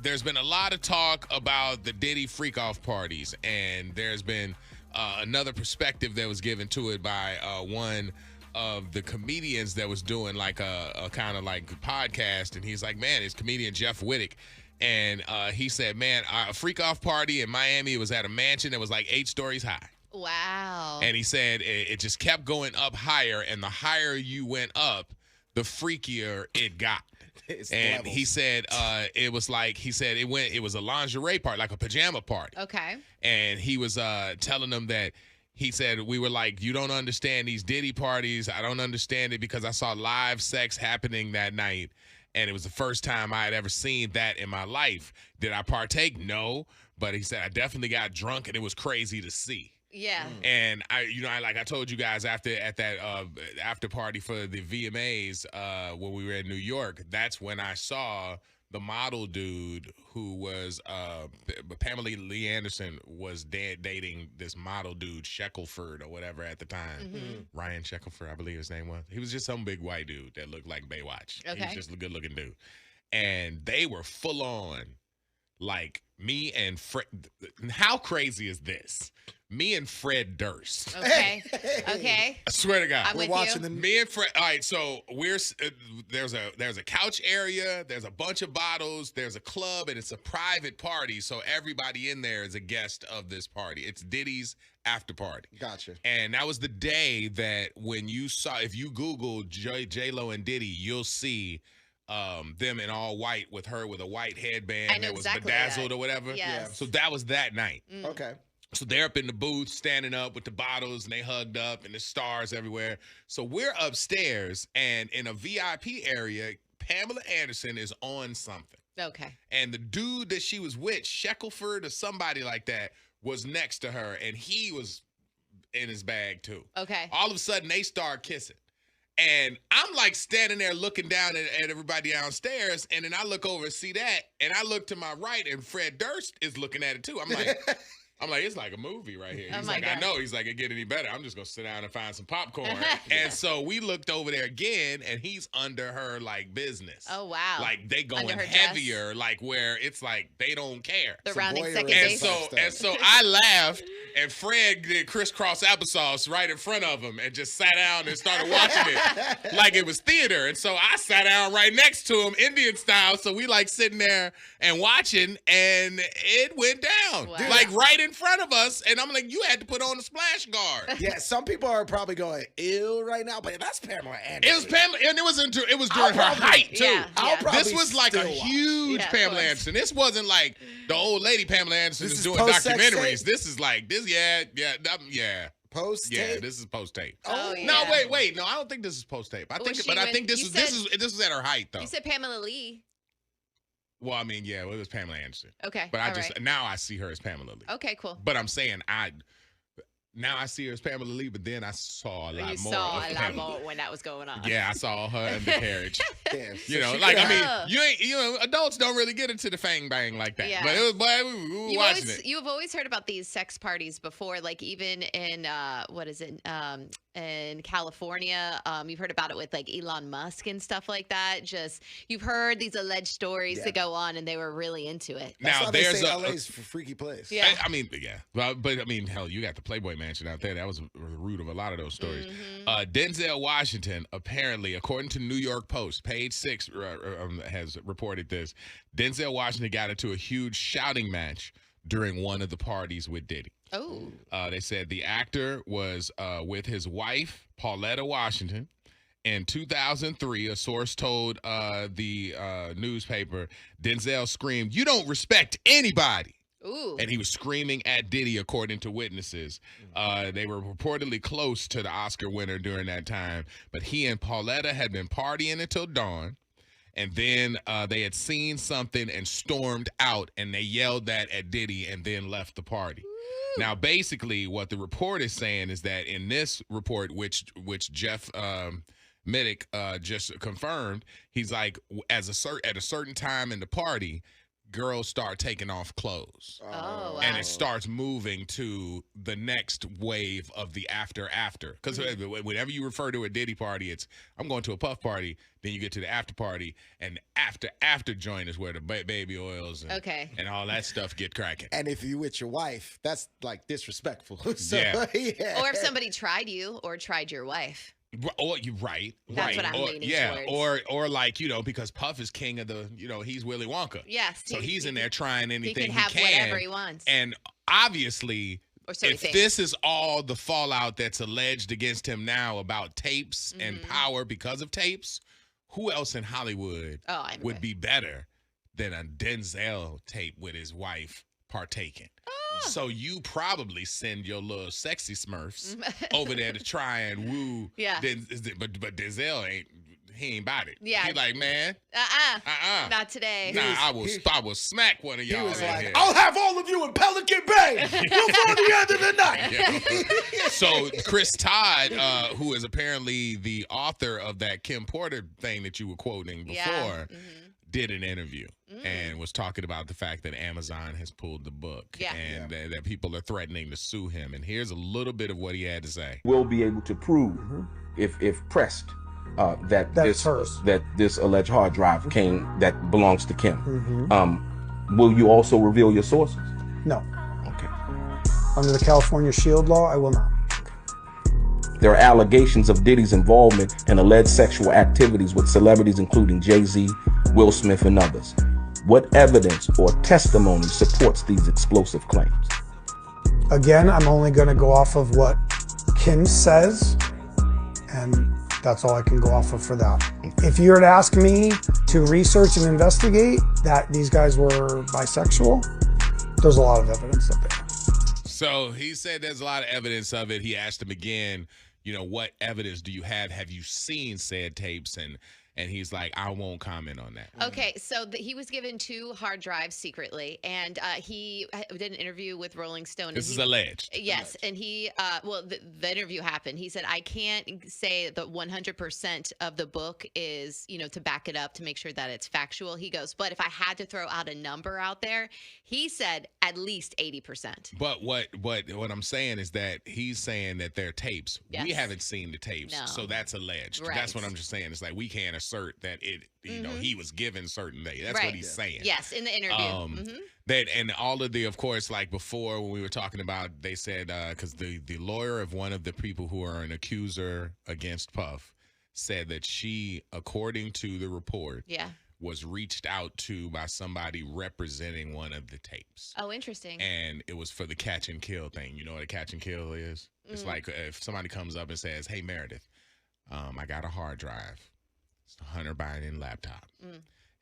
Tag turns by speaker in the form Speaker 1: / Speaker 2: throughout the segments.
Speaker 1: there's been a lot of talk about the Diddy freak-off parties, and there's been another perspective that was given to it by one of the comedians that was doing like a kind of like podcast, and he's like, man, it's comedian Jeff Wittick. And he said, man, a freak-off party in Miami, it was at a mansion that was like 8 stories high.
Speaker 2: Wow.
Speaker 1: And he said it just kept going up higher, and the higher you went up, the freakier it got. And he said it was like, it was a lingerie party, like a pajama party.
Speaker 2: Okay.
Speaker 1: And he was telling them that, he said, we were like, you don't understand these Diddy parties. I don't understand it because I saw live sex happening that night. And it was the first time I had ever seen that in my life. Did I partake? No. But he said, I definitely got drunk and it was crazy to see.
Speaker 2: Yeah.
Speaker 1: And I told you guys at that after party for the VMAs when we were in New York, that's when I saw the model dude who was Pamela Anderson was dating this model dude Shackelford or whatever at the time.
Speaker 2: Mm-hmm.
Speaker 1: Ryan Shackelford, I believe his name was. He was just some big white dude that looked like Baywatch.
Speaker 2: Okay.
Speaker 1: He was just a good looking dude. And they were full on like me and Fred. How crazy is this? Me and Fred Durst.
Speaker 2: Okay. Okay.
Speaker 1: I swear to God.
Speaker 2: We're
Speaker 3: watching them.
Speaker 1: Me and Fred. All right, so we're there's a couch area. There's a bunch of bottles. There's a club, and it's a private party. So everybody in there is a guest of this party. It's Diddy's after party.
Speaker 3: Gotcha.
Speaker 1: And that was the day that when you saw, if you Google JLO and Diddy, you'll see them in all white with her with a white headband that was
Speaker 2: exactly
Speaker 1: bedazzled
Speaker 2: that.
Speaker 1: or whatever.
Speaker 2: Yes.
Speaker 1: So that was that night.
Speaker 3: Okay.
Speaker 1: So they're up in the booth, standing up with the bottles, and they hugged up, and there's stars everywhere. So we're upstairs, and in a VIP area, Pamela Anderson is on something.
Speaker 2: Okay.
Speaker 1: And the dude that she was with, Shackelford or somebody like that, was next to her, and he was in his bag too.
Speaker 2: Okay.
Speaker 1: All of a sudden, they start kissing. And I'm like standing there looking down at everybody downstairs, and then I look over and see that, and I look to my right, and Fred Durst is looking at it too. I'm like, it's like a movie right here. He's like, I know. He's like, it get any better. I'm just going to sit down and find some popcorn. And so we looked over there again, and he's under her, like, business.
Speaker 2: Oh, wow.
Speaker 1: Like, they going heavier, like, where it's like they don't care.
Speaker 2: The rounding second
Speaker 1: and so I laughed, and Fred did crisscross applesauce right in front of him and just sat down and started watching it like it was theater. And so I sat down right next to him, Indian style. So we, like, sitting there and watching, and it went down.
Speaker 2: Wow.
Speaker 1: Like, right in front of us, and I'm like, you had to put on a splash guard.
Speaker 3: Yeah, some people are probably going ew right now, but that's Pamela Anderson.
Speaker 1: It was Pamela, and it was during her height too.
Speaker 2: Yeah.
Speaker 1: This was like a huge Pamela Anderson. This wasn't like the old lady Pamela Anderson is doing documentaries. This is like this, yeah.
Speaker 3: Post tape.
Speaker 1: Yeah, this is post tape.
Speaker 2: Oh, yeah.
Speaker 1: No, wait, no, I don't think this is post tape. I think this was at her height though.
Speaker 2: You said Pamela Lee.
Speaker 1: Well, I mean, yeah, it was Pamela Anderson.
Speaker 2: Okay.
Speaker 1: But now I see her as Pamela Lee.
Speaker 2: Okay, cool.
Speaker 1: But I'm saying now I see her as Pamela Lee, but then I saw a lot more.
Speaker 4: You saw
Speaker 1: of
Speaker 4: a lot
Speaker 1: Pamela.
Speaker 4: more when that was going on.
Speaker 1: Yeah, I saw her undercarriage.
Speaker 3: Yeah,
Speaker 1: You know, like I mean, adults don't really get into the fang bang like that.
Speaker 2: Yeah.
Speaker 1: But it was, boy, we were watching it.
Speaker 2: You've always heard about these sex parties before, like even in in California. You've heard about it with like Elon Musk and stuff like that. Just you've heard these alleged stories that go on, and they were really into it.
Speaker 3: That's
Speaker 1: Now
Speaker 3: why they
Speaker 1: there's
Speaker 3: say
Speaker 1: a
Speaker 3: LA's a freaky place.
Speaker 2: Yeah.
Speaker 1: I mean, yeah, but I mean, hell, you got the Playboy Mansion out there. That was the root of a lot of those stories. Denzel Washington, apparently, according to New York Post, page 6 has reported this. Denzel Washington got into a huge shouting match during one of the parties with Diddy.
Speaker 2: Oh.
Speaker 1: They said the actor was with his wife, Pauletta Washington. In 2003, a source told the newspaper, Denzel screamed, "You don't respect anybody."
Speaker 2: Ooh.
Speaker 1: And he was screaming at Diddy, according to witnesses. They were reportedly close to the Oscar winner during that time, but he and Pauletta had been partying until dawn. And then they had seen something and stormed out, and they yelled that at Diddy and then left the party. Ooh. Now, basically, what the report is saying is that in this report, which Jeff Middick just confirmed, he's like, at a certain time in the party, girls start taking off clothes.
Speaker 2: Oh, wow.
Speaker 1: And it starts moving to the next wave of the after. Because whenever you refer to a Diddy party, it's I'm going to a Puff party. Then you get to the after party, and after joint is where the baby oils and all that stuff get cracking.
Speaker 3: And if you with your wife, that's like disrespectful. So,
Speaker 1: Yeah.
Speaker 2: Or if somebody tried you or tried your wife.
Speaker 1: Or you right.
Speaker 2: That's what I'm leaning towards.
Speaker 1: Or like, because Puff is king of the, he's Willy Wonka.
Speaker 2: Yes.
Speaker 1: So he's in there trying anything
Speaker 2: he can have whatever he wants.
Speaker 1: And obviously,
Speaker 2: so
Speaker 1: if this is all the fallout that's alleged against him now about tapes and power because of tapes, who else in Hollywood would be better than a Denzel tape with his wife partaking? So you probably send your little sexy Smurfs over there to try and woo.
Speaker 2: Yeah.
Speaker 1: But Denzel he ain't about it.
Speaker 2: Yeah.
Speaker 1: He like, man.
Speaker 2: Not today.
Speaker 1: Nah, I will smack one of y'all.
Speaker 3: He was
Speaker 1: right
Speaker 3: like,
Speaker 1: here.
Speaker 3: I'll have all of you in Pelican Bay before the end of the night.
Speaker 1: Yeah. So Chris Todd, who is apparently the author of that Kim Porter thing that you were quoting before, did an interview and was talking about the fact that Amazon has pulled the book and that people are threatening to sue him. And here's a little bit of what he had to say.
Speaker 4: We'll be able to prove, if pressed, that this alleged hard drive that belongs to Kim. Will you also reveal your sources?
Speaker 5: No.
Speaker 4: Okay.
Speaker 5: Under the California Shield law, I will not.
Speaker 4: There are allegations of Diddy's involvement in alleged sexual activities with celebrities including Jay-Z, Will Smith, and others. What evidence or testimony supports these explosive claims?
Speaker 5: Again, I'm only going to go off of what Kim says, and that's all I can go off of for that. If you were to ask me to research and investigate that these guys were bisexual, there's a lot of evidence of it.
Speaker 1: So he said there's a lot of evidence of it. He asked him again, what evidence do you have? Have you seen said tapes? And he's like, I won't comment on that.
Speaker 2: Okay, so he was given 2 hard drives secretly, and he did an interview with Rolling Stone.
Speaker 1: This is alleged.
Speaker 2: Yes, and he, the interview happened. He said, I can't say that 100% of the book is, to back it up to make sure that it's factual. He goes, but if I had to throw out a number out there, he said at least 80%.
Speaker 1: But what I'm saying is that he's saying that they're tapes.
Speaker 2: Yes.
Speaker 1: We haven't seen the tapes,
Speaker 2: No.
Speaker 1: so that's alleged.
Speaker 2: Right.
Speaker 1: That's what I'm just saying. It's like we can't assert that he was given certain data. That's
Speaker 2: Right.
Speaker 1: what he's saying.
Speaker 2: Yes, in the interview.
Speaker 1: That and all of the, of course, like before when we were talking about, they said because the lawyer of one of the people who are an accuser against Puff said that she, according to the report, was reached out to by somebody representing one of the tapes.
Speaker 2: Oh, interesting.
Speaker 1: And it was for the catch and kill thing. You know what a catch and kill is? It's like if somebody comes up and says, hey, Meredith, I got a hard drive. It's a Hunter Biden laptop.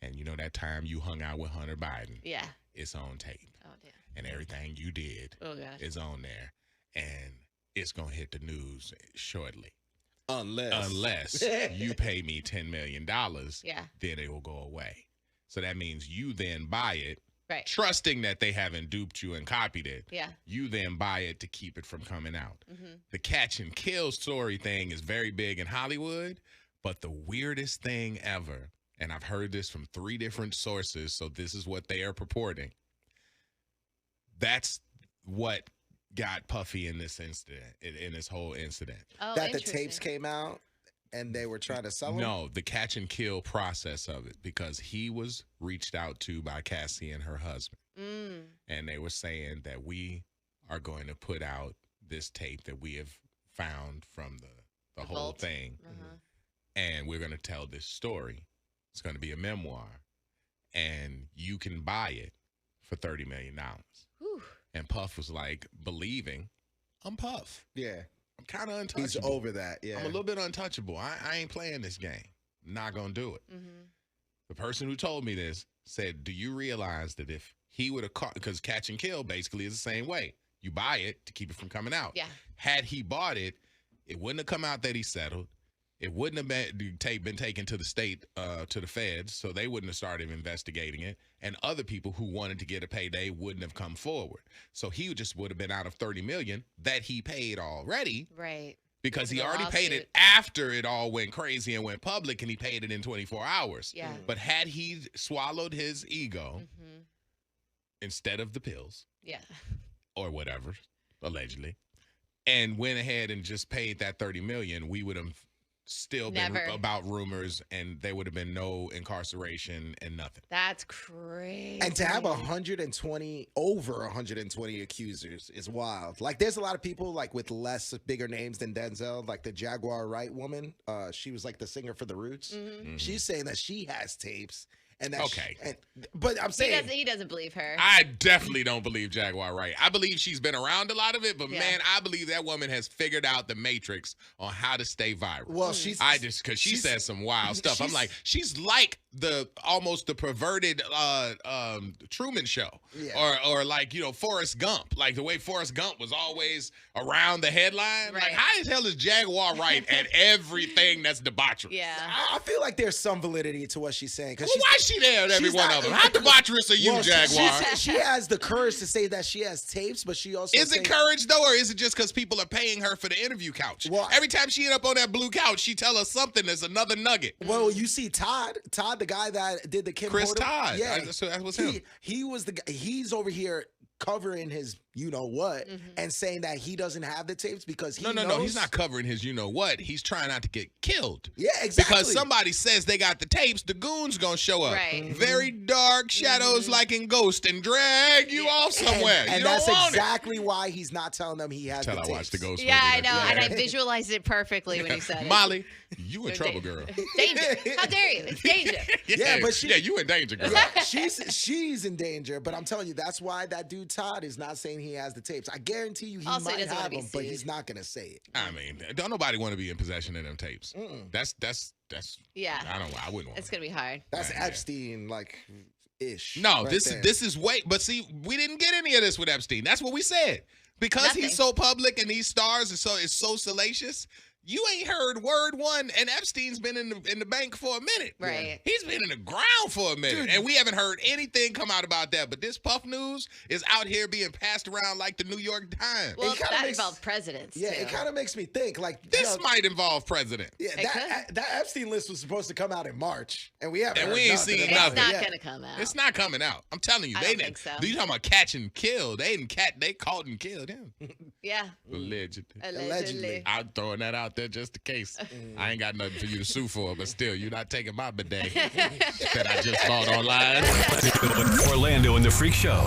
Speaker 1: And you know that time you hung out with Hunter Biden?
Speaker 2: Yeah.
Speaker 1: It's on tape.
Speaker 2: Oh, damn.
Speaker 1: And everything you did is on there. And it's going to hit the news shortly. Unless you pay me $10 million, then it will go away. So that means you then buy it, trusting that they haven't duped you and copied it.
Speaker 2: Yeah.
Speaker 1: You then buy it to keep it from coming out. The catch and kill story thing is very big in Hollywood, but the weirdest thing ever, and I've heard this from 3 different sources, so this is what they are purporting. That's what got Puffy in this incident, in this whole incident.
Speaker 2: Oh,
Speaker 3: that the tapes came out and they were trying to sell them?
Speaker 1: No, the catch and kill process of it, because he was reached out to by Cassie and her husband. And they were saying that we are going to put out this tape that we have found from the whole
Speaker 2: vault
Speaker 1: thing. And we're going to tell this story. It's going to be a memoir. And you can buy it for $30 million. And Puff was like, believing, I'm Puff.
Speaker 3: Yeah.
Speaker 1: I'm kind of untouchable.
Speaker 3: He's over that, yeah.
Speaker 1: I'm a little bit untouchable. I ain't playing this game. Not going to do it. The person who told me this said, do you realize that if he would have caught, because catch and kill basically is the same way. You buy it to keep it from coming out.
Speaker 2: Yeah.
Speaker 1: Had he bought it, it wouldn't have come out that he settled. It wouldn't have been taken to the state, to the feds, so they wouldn't have started investigating it. And other people who wanted to get a payday wouldn't have come forward. So he just would have been out of $30 million that he paid already.
Speaker 2: Right.
Speaker 1: Because he
Speaker 2: The
Speaker 1: already paid it after it all went crazy and went public, and he paid it in 24 hours.
Speaker 2: Yeah.
Speaker 1: But had he swallowed his ego instead of the pills
Speaker 2: Yeah.
Speaker 1: or whatever, allegedly, and went ahead and just paid that $30 million, we would have still been
Speaker 2: Never.
Speaker 1: about rumors, and there would have been no incarceration and nothing.
Speaker 2: That's crazy.
Speaker 3: And to have over 120 accusers is wild. Like, there's a lot of people like with bigger names than Denzel, like the Jaguar Wright woman. She was like the singer for The Roots.
Speaker 2: Mhm.
Speaker 3: She's saying that she has tapes. And that
Speaker 1: Okay.
Speaker 3: but I'm saying
Speaker 2: He doesn't believe her.
Speaker 1: I definitely don't believe Jaguar Wright. I believe she's been around a lot of it, but
Speaker 2: Yeah.
Speaker 1: man, I believe that woman has figured out the matrix on how to stay viral.
Speaker 3: well, she's
Speaker 1: Because she says some wild stuff. I'm
Speaker 3: she's-
Speaker 1: like, she's like almost the perverted Truman Show,
Speaker 3: Yeah.
Speaker 1: or like Forrest Gump, like the way Forrest Gump was always around the headline.
Speaker 2: Right.
Speaker 1: Like, how the hell is Jaguar Wright at everything that's debaucherous?
Speaker 2: Yeah.
Speaker 3: I feel like there's some validity to what she's saying.
Speaker 1: Well, why is she there at every
Speaker 3: she's
Speaker 1: one
Speaker 3: not-
Speaker 1: of them? How debaucherous are you,
Speaker 3: well,
Speaker 1: Jaguar?
Speaker 3: she has the courage to say that she has tapes, but she also
Speaker 1: Is it courage though, or is it just because people are paying her for the interview couch?
Speaker 3: Well,
Speaker 1: every time she end up on that blue couch, she tell us something that's another nugget.
Speaker 3: Well, you see Todd, the guy that did the Kim
Speaker 1: Chris
Speaker 3: Porter-
Speaker 1: Todd.
Speaker 3: Yeah,
Speaker 1: That was him.
Speaker 3: He was the guy. He's over here covering his what and saying that he doesn't have the tapes because he
Speaker 1: No.
Speaker 3: knows-
Speaker 1: He's not covering his what. He's trying not to get killed.
Speaker 3: Yeah, exactly.
Speaker 1: Because somebody says they got the tapes, the goons gonna show up.
Speaker 2: Right.
Speaker 1: Very dark shadows like in Ghost and drag you off somewhere.
Speaker 3: And
Speaker 1: you
Speaker 3: that's
Speaker 1: don't want
Speaker 3: exactly why he's not telling them he has
Speaker 1: it.
Speaker 3: the
Speaker 1: Till I
Speaker 3: tapes.
Speaker 1: watched the Ghost
Speaker 2: Yeah, I
Speaker 1: movie.
Speaker 2: know.
Speaker 1: Yeah.
Speaker 2: And I visualized it perfectly when he said it.
Speaker 1: Molly, you in trouble, girl.
Speaker 2: Danger. How dare you? It's danger.
Speaker 3: Yeah, but she-
Speaker 1: you in danger, girl.
Speaker 3: She's in danger, but I'm telling you, that's why that dude Todd is not saying he has the tapes. I guarantee you he
Speaker 2: Also, he
Speaker 3: might
Speaker 2: doesn't wanna
Speaker 3: have
Speaker 2: be
Speaker 3: them, but
Speaker 2: sued.
Speaker 3: he's not gonna say it.
Speaker 1: I mean, don't nobody want to be in possession of them tapes. That's
Speaker 2: Yeah.
Speaker 1: I wouldn't want
Speaker 2: It's going to be hard.
Speaker 3: That's
Speaker 1: Yeah.
Speaker 3: Epstein, like ish.
Speaker 1: No,
Speaker 3: right
Speaker 1: this
Speaker 3: there.
Speaker 1: is way. But see, we didn't get any of this with Epstein. That's what we said. Because
Speaker 2: Nothing.
Speaker 1: he's so public and these stars are it's so salacious. You ain't heard word one, and Epstein's been in the bank for a minute.
Speaker 2: Right.
Speaker 1: He's been in the ground for a minute,
Speaker 3: Dude.
Speaker 1: and we haven't heard anything come out about that. But this Puff news is out here being passed around like the New York Times.
Speaker 2: Well,
Speaker 3: kinda
Speaker 2: that
Speaker 3: makes-
Speaker 2: involves presidents.
Speaker 3: Yeah,
Speaker 2: too.
Speaker 3: it kind of makes me think like
Speaker 1: This might involve president.
Speaker 3: Yeah,
Speaker 2: It
Speaker 3: that Epstein list was supposed to come out in March, and we haven't.
Speaker 1: And
Speaker 3: heard
Speaker 1: we ain't
Speaker 3: nothing
Speaker 1: seen
Speaker 3: about
Speaker 1: nothing.
Speaker 2: It's not
Speaker 3: it yet.
Speaker 2: going to come out.
Speaker 1: It's not coming out. I'm telling you,
Speaker 2: I
Speaker 1: they
Speaker 2: don't
Speaker 1: didn't.
Speaker 2: think so.
Speaker 1: You talking about catch and kill? They caught and killed him.
Speaker 2: Yeah.
Speaker 1: Allegedly.
Speaker 3: Allegedly.
Speaker 1: I'm throwing that out there just in case. I ain't got nothing for you to sue for, but still, you're not taking my bidet that I just bought online.
Speaker 6: Orlando and the Freak Show.